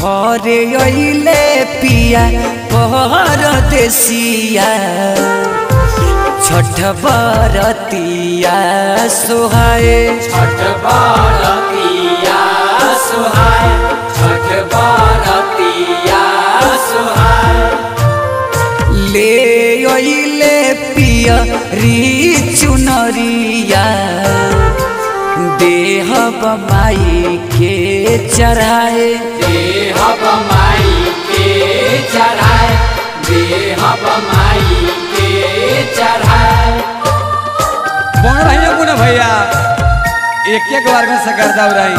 घरे अइले पिया परदेसिया छठ बरतिया सोहाए छठ बरतिया सोहाए छठ बरतिया सोहाए ले अइले पिया री चुनरिया देह माई के चढ़ाए देह माई के चढ़ाए देह माई के चढ़ाए। बन रही हो ना भैया एक बार में से गर्दा उड़ाई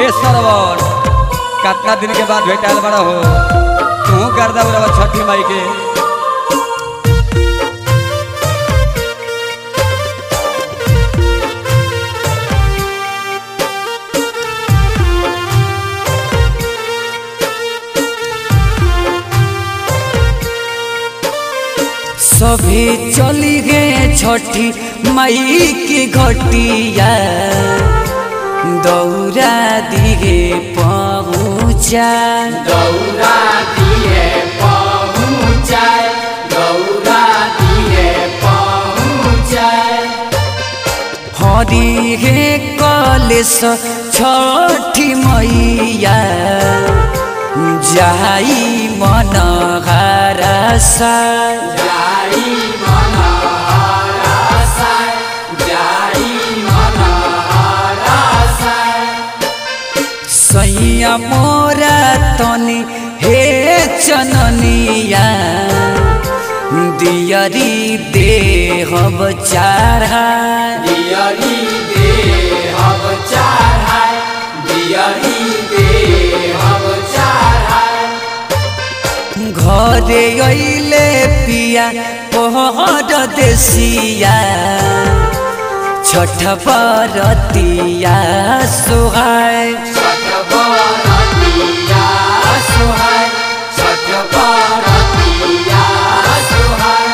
ए सरवर कितना दिन के बाद भेटाल बड़ा हो तू गर्दा उड़ावा छठी माई के। सभी चली गए छठी माई की घटिया दौरा दिए पहुँचा दौरा दिए पहुँचाए दौरा दिए पहुँचाए। हरी हे कलेश छठी मैया जाई मन हरसा जाई मन हरसा जाई मन हरसा। सैया मोरा तनी हे चननिया दियरी देहब चारा दियरी देहब चढ़ाए दियरी देहब चढ़ाए। घरे अइले पिया परदेसिया छठ बरतिया सोहाए छठ बरतिया सोहाए छठ बरतिया सोहाए।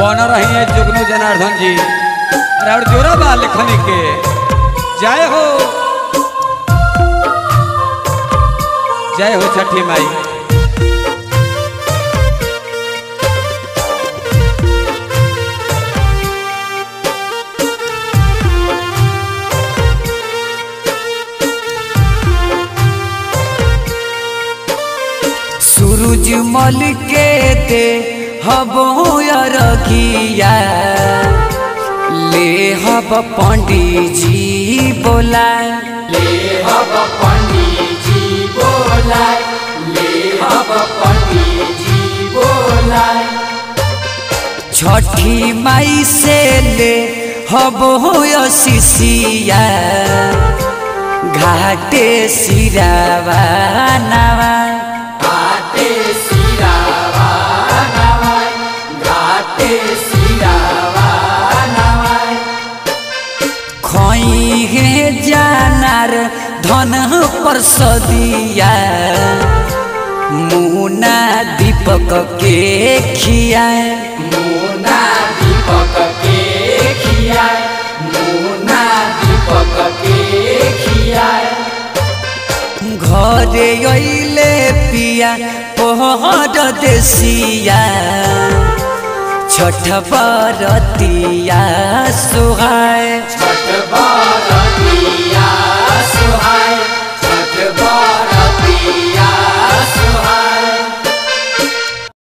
बन रही है जुगनू जनार्दन जी अरे और जोरा बा लिखनी के जय हो छठी माई। सूरज मल के दे हबो रखिया ले हब पंडित जी बोला ले हब पंडित जी बोलाए ले हब पंडित जी बोलाए। छठी माई से ले हबो शिशिया घाटे सिरावा नवा घाटे सिरावा नवाए घाटे सिरावा नवाए। खोई हे जानार धन परसदिया मुना दीपक के खियाए मुना दीपक के खियाए मुना दीपक के खियाए। घरे अइले पिया परदेसिया छठ बरतिया सोहाए छठ बरतिया